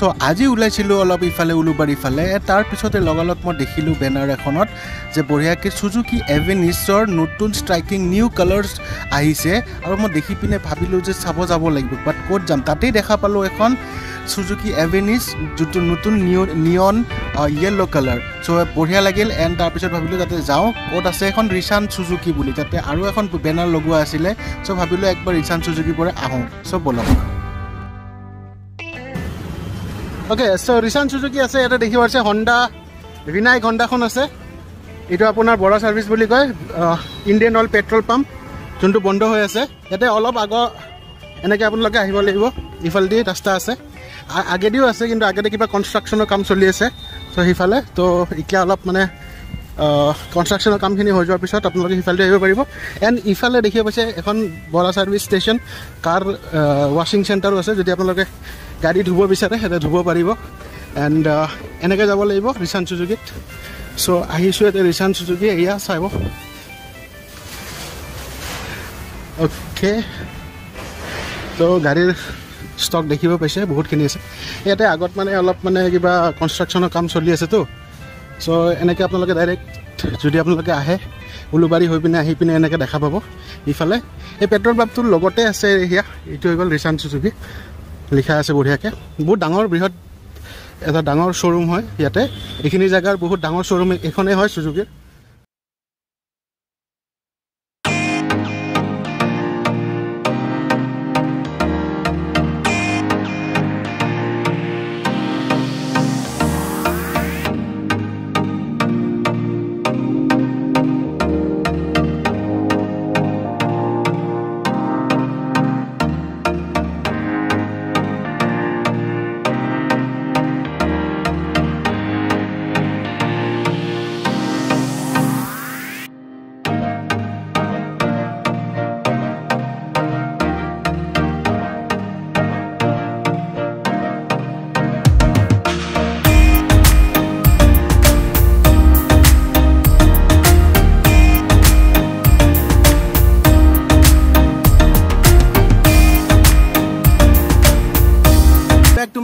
So আজি ওলাইছিলোঁ অলপ ইফালে উলুবাৰী ফালে তাৰ পিছতে লগালগ মই দেখিলোঁ বেনাৰ এখনত যে বঢ়িয়াকৈ সুজুকি এভেনিছৰ নতুন ষ্ট্ৰাইকিং নিউ কালাৰ্ছ আহিছে আৰু মই দেখি পিনে ভাবিলোঁ যে চাব যাব লাগিব বাট ক'ত যাম তাতেই দেখা পালোঁ এখন সুজুকি এভেনিছ যোনটো নতুন নিয়ন য়েল্ল' কালাৰ চ' বঢ়িয়া লাগিল এণ্ড তাৰপিছত ভাবিলোঁ তাতে যাওঁ ক'ত আছে এখন ৰিচান সুজুকি বুলি তাতে আৰু এখন বেনাৰ লগোৱা আছিলে চ' ভাবিলোঁ একবাৰ ৰিচান সুজুকিৰ পৰা আহোঁ চ' ব'লক অ'কে চ' ৰিচান সুজুকি আছে ইয়াতে দেখি পাইছে হণ্ডা ৰিনাইক হণ্ডাখন আছে এইটো আপোনাৰ বৰা ছাৰ্ভিচ বুলি কয় ইণ্ডিয়ান অইল পেট্ৰল পাম্প যোনটো বন্ধ হৈ আছে ইয়াতে অলপ আগৰ এনেকৈ আপোনালোকে আহিব লাগিব ইফালেদি ৰাস্তা আছে আগেদিও আছে কিন্তু আগেদি কিবা কনষ্ট্ৰাকশ্যনৰ কাম চলি আছে চ' সিফালে তো এতিয়া অলপ মানে কনষ্ট্ৰাকশ্যনৰ কামখিনি হৈ যোৱাৰ পিছত আপোনালোকে সিফালেদি আহিব পাৰিব এণ্ড ইফালে দেখিব পাইছে এখন বৰা ছাৰ্ভিচ ষ্টেচন কাৰ ৱাশ্বিং চেণ্টাৰো আছে যদি আপোনালোকে গাড়ী ধুব বিচাৰে সিহঁতে ধুব পাৰিব এণ্ড এনেকৈ যাব লাগিব ৰিচান সুজুকিত চ' আহিছোঁ ইয়াতে ৰিচান সুজুকি এয়া চাব অ'কে তো গাড়ীৰ ষ্টক দেখিব পাইছে বহুতখিনি আছে ইয়াতে আগত মানে অলপ মানে কিবা কনষ্ট্ৰাকশ্যনৰ কাম চলি আছেতো চ' এনেকৈ আপোনালোকে ডাইৰেক্ট যদি আপোনালোকে আহে উলুবাৰী হৈ পিনে আহি পিনে এনেকৈ দেখা পাব ইফালে এই পেট্ৰল পাম্পটোৰ লগতে আছে এয়া এইটো হৈ গ'ল ৰিচান সুজুকি লিখা আছে বঢ়িয়াকৈ বহুত ডাঙৰ বৃহৎ এটা ডাঙৰ শ্ব'ৰুম হয় ইয়াতে এইখিনি জেগাৰ বহুত ডাঙৰ শ্ব'ৰুম এইখনেই হয় সুজুকিৰ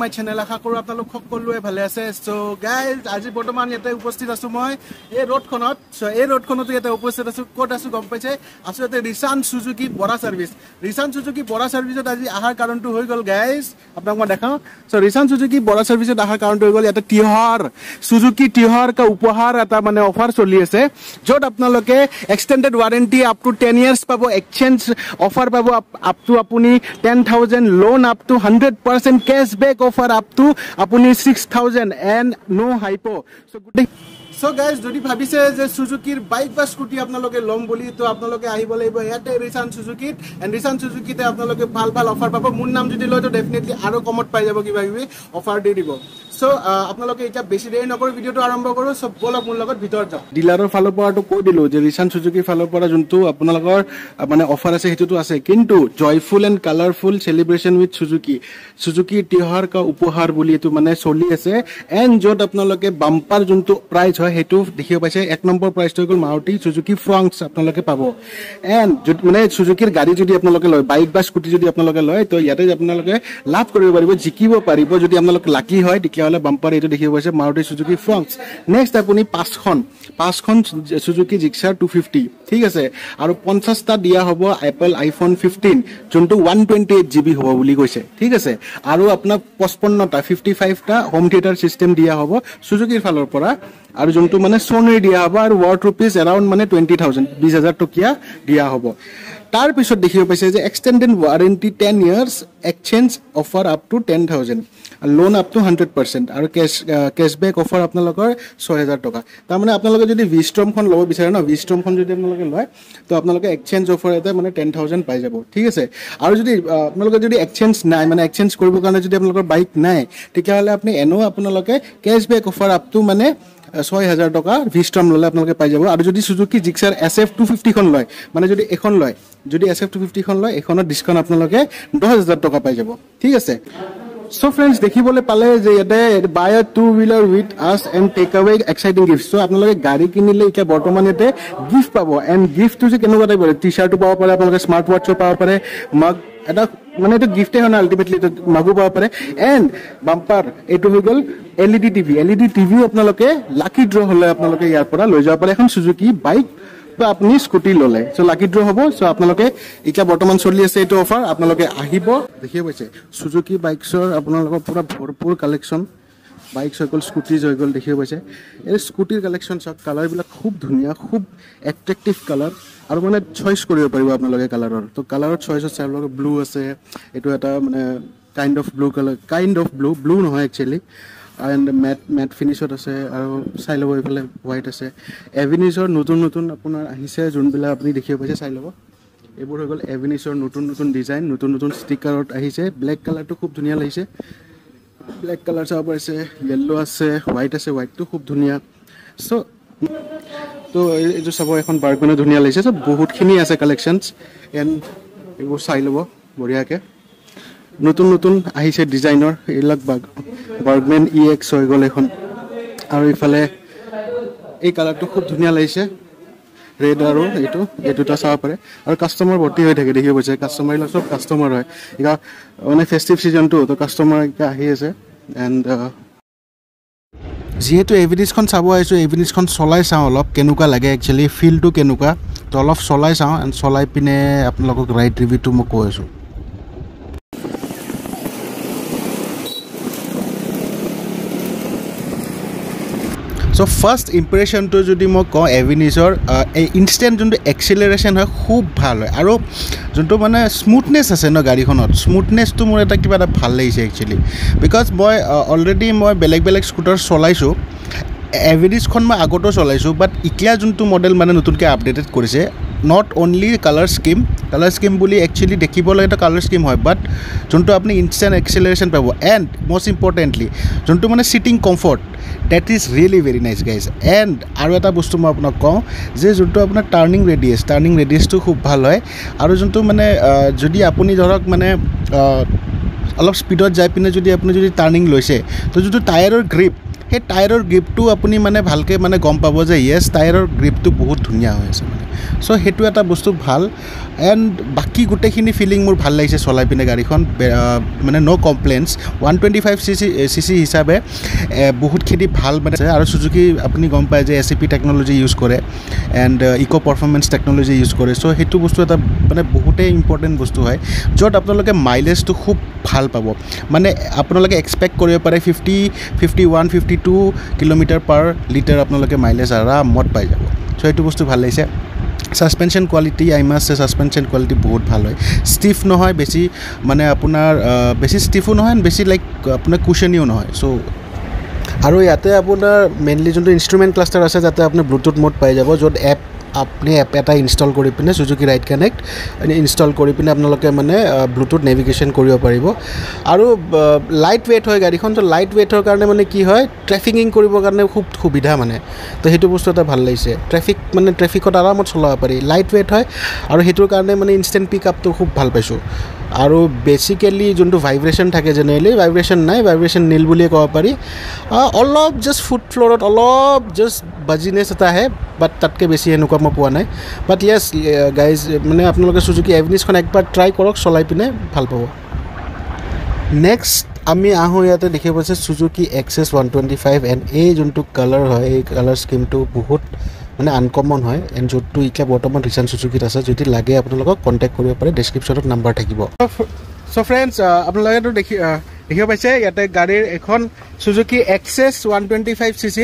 মাই চেনেল আশা কৰোঁ আপোনালোক সকলোৱে ভালে আছে চ' গাইজ আজি বৰ্তমান ইয়াতে উপস্থিত আছোঁ মই এই ৰোডখনত চ' এই ৰোডখনতো ইয়াতে উপস্থিত আছোঁ ক'ত আছোঁ গম পাইছে আছোঁ ইয়াতে Rishan Suzuki Bora service Rishan Suzuki Bora ছাৰ্ভিচত আজি অহাৰ কাৰণটো হৈ গ'ল গাইজ আপোনাক মই দেখাওঁ চ' ৰিচান সুজুকি বৰা ছাৰ্ভিচত অহাৰ কাৰণটো হৈ গ'ল ইয়াতে তিহাৰ সুজুকি তিহাৰ কা উপহাৰ এটা মানে অফাৰ চলি আছে য'ত আপোনালোকে extended warranty up to 10 years পাব এক্সচেঞ্জ অফাৰ পাব আপ টু আপুনি 10,000 loan up to 100% cashback offer up to আপুনি 6,000 এণ্ড ন' হাইপো চ' গোটেই চ' গাইজ যদি ভাবিছে যে সুজুকিৰ বাইক বা স্কুটি আপোনালোকে ল'ম বুলি তো আপোনালোকে আহিব লাগিব ইয়াতে ৰিচান সুজুকিত এণ্ড ৰিচান সুজুকিতে আপোনালোকে ভাল ভাল অফাৰ পাব মোৰ নাম যদি লয় তো ডেফিনেটলি আৰু কমত পাই যাব কিবা কিবি অফাৰ দি দিব চ' আপোনালোকে এতিয়া বেছি দেৰি নকৰি ভিডিঅ'টো আৰম্ভ কৰোঁ চ' ব'লক মোৰ লগত ভিতৰত যাওঁ ডিলাৰৰ ফালৰ পৰাতো কৈ দিলোঁ যে ৰিচান সুজুকিৰ ফালৰ পৰা যোনটো আপোনালোকৰ মানে অফাৰ আছে সেইটোতো আছে কিন্তু joyful and colourful celebration with Suzuki Suzuki Tihar কা উপহাৰ বুলি এইটো মানে চলি আছে এণ্ড য'ত আপোনালোকে বাম্পাৰ যোনটো প্ৰাইচ হয় সেইটো দেখিব পাইছে 1 নম্বৰ প্ৰাইচটো হৈ গ'ল মাৰুতি সুজুকি ফ্ৰংক্স আপোনালোকে পাব এণ্ড মানে সুজুকিৰ গাড়ী যদি আপোনালোকে লয় বাইক বা স্কুটি যদি আপোনালোকে লয় তো ইয়াতে আপোনালোকে লাভ কৰিব পাৰিব জিকিব পাৰিব যদি আপোনালোকে লাকি হয় তেতিয়াহ'লে বাম্পাৰ এইটো দেখিব পাইছে মাৰুতি সুজুকি ফ্ৰংক্স নেক্সট আপুনি পাঁচখন সুজুকি জিক্সাৰ 250 ঠিক আছে আৰু 50টা দিয়া হ'ব এপল আইফোন 15 যোনটো 128 GB হ'ব বুলি কৈছে ঠিক আছে আৰু আপোনাক 55টা 55টা হোম থিয়েটাৰ চিষ্টেম দিয়া হ'ব সুজুকিৰ ফালৰ পৰা আৰু যোনটো মানে সোনিৰ দিয়া হ'ব আৰু ৱাৰ্ড ৰুপিজ এৰাউণ্ড মানে 20,000 20,000 টকীয়া দিয়া হ'ব তাৰ পিছত দেখিব পাইছে যে extended warranty 10 years exchange offer up to 10,000 loan up to 100% আৰু কেছবেক অফাৰ আপোনালোকৰ 6,000 টকা তাৰমানে আপোনালোকে যদি ভিষ্ট্ৰমখন ল'ব বিচাৰে ন ভিষ্ট্ৰমখন যদি আপোনালোকে লয় তো আপোনালোকে এক্সচেঞ্জ অফাৰ এটা মানে 10,000 পাই যাব ঠিক আছে আৰু যদি আপোনালোকে যদি এক্সচেঞ্জ নাই মানে এক্সচেঞ্জ কৰিবৰ কাৰণে যদি আপোনালোকৰ বাইক নাই তেতিয়াহ'লে আপুনি এনেও আপোনালোকে কেছবেক অফাৰ আপ টু মানে 6,000 টকা ভিষ্ট্ৰম ল'লে আপোনালোকে পাই যাব আৰু যদি সুজুকি জিক্সাৰ SF250 খন লয় মানে যদি এখন লয় যদি SF250 খন লয় এখনৰ ডিছকাউণ্ট আপোনালোকে 10,000 টকা পাই যাব ঠিক আছে So friends, দেখিবলৈ পালে যে ইয়াতে buy a two-wheeler with us and take away exciting gifts. So আপোনালোকে গাড়ী কিনিলে এতিয়া বৰ্তমান ইয়াতে গিফ্ট পাব এণ্ড গিফ্টটো যে কেনেকুৱা টাইপৰ টি-চাৰ্টো পাব পাৰে, আপোনালোকে স্মাৰ্ট ৱাটছো পাব পাৰে, মগ এটা মানে এইটো গিফ্টে হয় না আল্টিমেটলি মাগো পাব পাৰে এণ্ড বাম্পাৰ এইটো হৈ গ'ল LED টিভিও আপোনালোকে লাকি ড্ৰ হ'লে আপোনালোকে ইয়াৰ পৰা লৈ যাব পাৰে এখন সুজুকি বাইক আপনি স্কুটি ললে সো লাকি ড্ৰ হ'ব সো আপোনালোকে এতিয়া বৰ্তমান চলি আছে এইটো অফাৰ আপোনালোকে আহিব দেখিব পাইছে সুজুকি বাইকছৰ আপোনালোকৰ পুৰা ভৰপুৰ কালেকচন বাইকছ হৈ গ'ল স্কুটিজ হৈ গ'ল দেখিব পাইছে এই স্কুটিৰ কালেকচন সব কালাৰবিলাক খুব ধুনীয়া খুব এট্ৰেক্টিভ কালাৰ আৰু মানে চইচ কৰিব পাৰিব আপোনালোকে কালাৰৰ তো কালাৰৰ চইচ আছে আপোনালোকৰ ব্লু আছে এইটো এটা মানে kind of blue colour kind of blue নহয় একচুয়ালি and matte finish আছে আৰু চাই লব ইফালে হোৱাইট আছে এভিনিছৰ নতুন আপোনাৰ আহিছে যোনবিলাক আপুনি দেখিব পাইছে চাই লব এইবোৰ হৈ গ'ল এভিনিছৰ নতুন ডিজাইন নতুন ষ্টিকাৰত আহিছে ব্লেক কালাৰটো খুব ধুনীয়া লাগিছে ব্লেক কালাৰ চাব পাৰিছে ইয়েলো আছে হোৱাইট আছে হোৱাইটটো খুব ধুনীয়া সো তো এইটো চাব এখন বাৰ্গমেনো ধুনীয়া লাগিছে সব বহুতখিনি আছে কালেকচনছ এণ্ড এইবোৰ চাই লব বঢ়িয়াকে নতুন আহিছে ডিজাইনৰ এইবিলাক বাৰ্গমেন EX হৈ গ'ল এখন আৰু ইফালে এই কালাৰটো খুব ধুনীয়া লাগিছে ৰেড আৰু এইটোটা চাব পাৰে আৰু কাষ্টমাৰ ভৰ্তি হৈ থাকে দেখিব পাইছে কাষ্টমাৰবিলাক সব কাষ্টমাৰ হয় এতিয়া মানে ফেষ্টিভ সিজনটো তো কাষ্টমাৰ এতিয়া আহি আছে এণ্ড যেহেতু এভিনিছখন চাব আহিছোঁ এভিনিছখন চলাই চাওঁ অলপ কেনেকুৱা লাগে একচুৱেলি ফিলটো কেনেকুৱা তো অলপ চলাই চাওঁ এণ্ড চলাই পিনে আপোনালোকক ৰাইড ৰিভিউটো মই কৈ আছোঁ সো ফাৰ্স্ট ইম্প্ৰেশনটো যদি মই কওঁ এভিনিছৰ এই ইনষ্টেণ্ট যোনটো এক্সিলাৰেশ্যন হয় খুব ভাল হয় আৰু যোনটো মানে স্মুথনেছ আছে ন গাড়ীখনত স্মুথনেছটো মোৰ এটা কিবা এটা ভাল লাগিছে একচুৱেলি বিকজ মই অলৰেডি মই বেলেগ স্কুটাৰ চলাইছোঁ এভিনিছখন মই আগতো চলাইছোঁ বাট এতিয়া যোনটো মডেল মানে নতুনকৈ আপডেটেড কৰিছে নট অনলি কালাৰ স্কিম বুলি একচুৱেলি দেখিবলৈ এটা কালাৰ স্কিম হয় বাট যোনটো আপুনি ইনষ্টেণ্ট এক্সিলাৰেশ্যন পাব এণ্ড মষ্ট ইম্পৰ্টেণ্টলি যোনটো মানে cheating comfort that is really very nice guys and আৰু এটা বস্তু মই আপোনাক কওঁ যে যোনটো আপোনাৰ টাৰ্নিং ৰেডিয়াছটো খুব ভাল হয় আৰু যোনটো মানে যদি আপুনি ধৰক মানে অলপ স্পীডত যাই পিনে যদি আপুনি যদি টাৰ্নিং লৈছে তো যোনটো টায়াৰৰ গ্ৰিপ সেই টায়াৰৰ গ্ৰিপটো আপুনি মানে ভালকৈ মানে গম পাব যে য়েছ টায়াৰৰ গ্ৰিপটো বহুত ধুনীয়া হৈ আছে মানে সো সেইটো এটা বস্তু ভাল এণ্ড বাকী গোটেইখিনি ফিলিং মোৰ ভাল লাগিছে চলাই পিনে গাড়ীখন মানে ন' কমপ্লেইনছ 125cc হিচাপে বহুতখিনি ভাল মানে আৰু সুজুকি আপুনি গম পায় যে SAP টেকন'লজি ইউজ কৰে and eco' performance technology use কৰে সো সেইটো বস্তু এটা মানে বহুতেই ইম্পৰ্টেণ্ট বস্তু হয় য'ত আপোনালোকে মাইলেজটো খুব ভাল পাব মানে আপোনালোকে এক্সপেক্ট কৰিব পাৰে 51-52 কিলোমিটাৰ পাৰ লিটাৰ আপোনালোকে মাইলেজ আৰামত পাই যাব সো এইটো বস্তু ভাল লাগিছে সাসপেনশন কোৱালিটি সাসপেনশন কোৱালিটি বহুত ভাল হয় ষ্টিফ নহয় বেছি মানে আপোনাৰ বেছি ষ্টিফো নহয় বেছি লাইক আপোনাৰ কুশনিও নহয় সো আৰু ইয়াতে আপোনাৰ মেইনলি যোনটো ইনষ্ট্ৰুমেণ্ট ক্লাষ্টাৰ আছে যাতে আপুনি ব্লুটুথ মোড পাই যাব য'ত আপুনি এপ এটা ইনষ্টল কৰি পিনে সুজুকি ৰাইড কানেক্ট ইনষ্টল কৰি পিনে আপোনালোকে মানে ব্লুটুথ নেভিগেশ্যন কৰিব পাৰিব আৰু লাইট ৱেইট হয় গাড়ীখন তো লাইট ৱেইটৰ কাৰণে মানে কি হয় ট্ৰেফিকিং কৰিবৰ কাৰণে খুব সুবিধা মানে তো সেইটো বস্তু এটা ভাল লাগিছে ট্ৰেফিকত আৰামত চলাব পাৰি লাইট ৱেইট হয় আৰু সেইটোৰ কাৰণে মানে ইনষ্টেণ্ট পিক আপটো খুব ভাল পাইছোঁ আৰু বেচিকেলি যোনটো ভাইব্ৰেশ্যন থাকে জেনেৰেলি ভাইব্ৰেশ্যন নীল বুলিয়ে ক'ব পাৰি অলপ জাষ্ট ফুট ফ্ল'ৰত অলপ জাষ্ট বাজিনেছ এটা আহে বাট তাতকৈ বেছি এনেকুৱা মই পোৱা নাই বাট য়েছ গাইজ মানে আপোনালোকে সুজুকি এভিনিছখন একবাৰ ট্ৰাই কৰক চলাই পিনে ভাল পাব নেক্সট আমি আহোঁ ইয়াতে দেখিব পাইছে সুজুকি XS 125 এণ্ড এই যোনটো কালাৰ হয় এই কালাৰ স্কিমটো বহুত মানে আনকমন হয় এণ্ড য'তটো এতিয়া বৰ্তমান ৰিচান সুজুকিত আছে যদি লাগে আপোনালোকক কণ্টেক্ট কৰিব পাৰে ডেছক্ৰিপশ্যনত নাম্বাৰ থাকিব চ' ফ্ৰেণ্ডছ আপোনালোকেতো দেখিব পাইছে ইয়াতে গাড়ীৰ এখন সুজুকি XS 125cc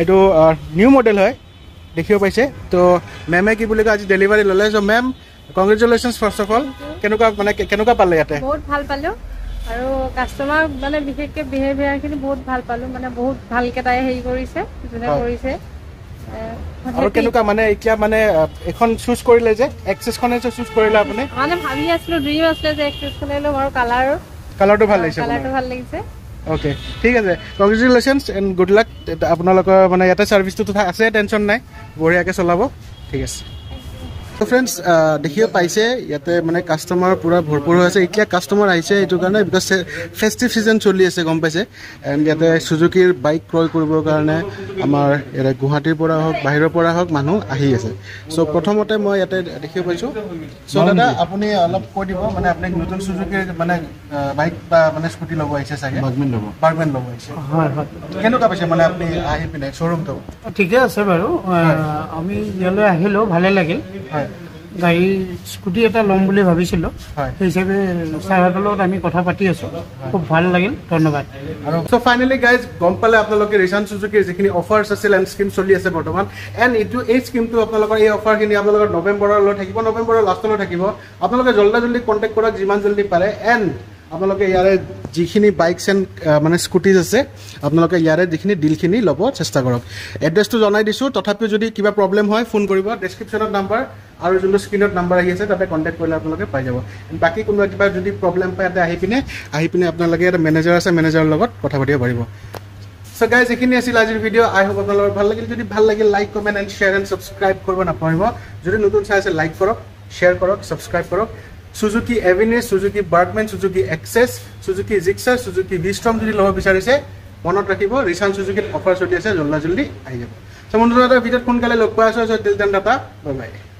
এইটো নিউ মডেল হয় দেখিব পাইছে তো মেমে কি বুলি কয় আজি ডেলিভাৰী ল'লে so' ma'am congratulations first of all কেনেকুৱা পালে ইয়াতে বহুত ভাল পালোঁ আৰু কাষ্টমাৰ মানে বিশেষকৈ বিহেভিয়াৰখিনি বহুত ভাল পালোঁ মানে বহুত ভালকৈ তাই হেৰি কৰিছে যোনে কৰিছে আৰু কেনেকুৱা মানে এতিয়া মানে এখন চুজ কৰিলে যে এক্সেছখনে যে চুজ কৰিলে আপুনি মানে ভাবি আছিলোঁ ড্ৰিম আছিলে যে এক্সেছখনে ল'ম আৰু কালাৰটো ভাল লাগিছে অ'কে ঠিক আছে কংগ্ৰেচুলেশ্যনছ এণ্ড গুড লাক আপোনালোকৰ মানে ইয়াতে ছাৰ্ভিচটোতো আছে টেনশ্যন নাই বঢ়িয়াকৈ চলাব ঠিক আছে চ' ফ্ৰেণ্ডছ দেখিব পাইছে ইয়াতে মানে কাষ্টমাৰ পুৰা ভৰপূৰ হৈ আছে এতিয়া কাষ্টমাৰ আহিছে এইটো কাৰণে বিকজ ফেষ্টিভ ছিজন চলি আছে গম পাইছে এণ্ড ইয়াতে সুজুকিৰ বাইক ক্ৰয় কৰিবৰ কাৰণে আমাৰ ইয়াতে গুৱাহাটীৰ পৰা হওক বাহিৰৰ পৰা হওক মানুহ আহি আছে চ' প্ৰথমতে মই ইয়াতে দেখিব পাইছোঁ চ' দাদা আপুনি অলপ কৈ দিব মানে আপুনি নতুন সুজুকিৰ মানে বাইক বা মানে স্কুটি ল'ব আহিছে চাগে বাৰ্গমেন ল'ব আহিছে হয় হয় কেনেকুৱা পাইছে মানে আপুনি আহি পিনে শ্ব'ৰুমটো ঠিকে আছে বাৰু আমি ইয়ালৈ আহিলোঁ ভালে লাগিল হয় গাড়ী স্কুটি এটা ল'ম বুলি ভাবিছিলোঁ সেই হিচাপে ছাৰহঁতৰ লগত আমি কথা পাতি আছোঁ খুব ভাল লাগিল ধন্যবাদ আৰু চ' ফাইনেলি গাইজ গম পালে আপোনালোকে ৰিচান সুজুকিৰ যিখিনি অফাৰ্ছ আছিল এণ্ড স্কিম চলি আছে বৰ্তমান এণ্ড এই স্কিমটো আপোনালোকৰ এই অফাৰখিনি আপোনালোকৰ নৱেম্বৰলৈ থাকিব নৱেম্বৰৰ লাষ্টলৈ থাকিব আপোনালোকে জল্দি কণ্টেক্ট কৰক যিমান জল্দি পাৰে এণ্ড আপোনালোকে ইয়াৰে যিখিনি বাইকছ এণ্ড মানে স্কুটিজ আছে আপোনালোকে ইয়াৰে যিখিনি ডিলখিনি ল'ব চেষ্টা কৰক এড্ৰেছটো জনাই দিছোঁ তথাপিও যদি কিবা প্ৰব্লেম হয় ফোন কৰিব ডেছক্ৰিপশ্যনত নাম্বাৰ আৰু যোনটো স্ক্ৰীণত নাম্বাৰ আহি আছে তাতে কণ্টেক্ট কৰিলে আপোনালোকে পাই যাব বাকী কোনোবা কিবা যদি প্ৰব্লেম পায় ইয়াতে আহি পিনে আপোনালোকে এটা মেনেজাৰ আছে মেনেজাৰৰ লগত কথা পাতিব পাৰিব চ' গাইজ এইখিনি আছিল আজিৰ ভিডিঅ' আই হোপ আপোনালোকৰ ভাল লাগিল যদি ভাল লাগিল like comment and share and subscribe কৰিব নাপাহৰিব যদি নতুন চাই আছে লাইক কৰক শ্বেয়াৰ কৰক ছাবস্ক্ৰাইব কৰক Suzuki Avenis Suzuki Burgman Suzuki Access Suzuki Gixxer Suzuki V Strom যদি ল'ব বিচাৰিছে মনত ৰাখিব ৰিচান সুজুকিত অফাৰ চলি আছে জল্দি আহি যাব চ' মোৰ ভিডিঅ'ত সোনকালে লগ পোৱা আছোঁ till then tata bye bye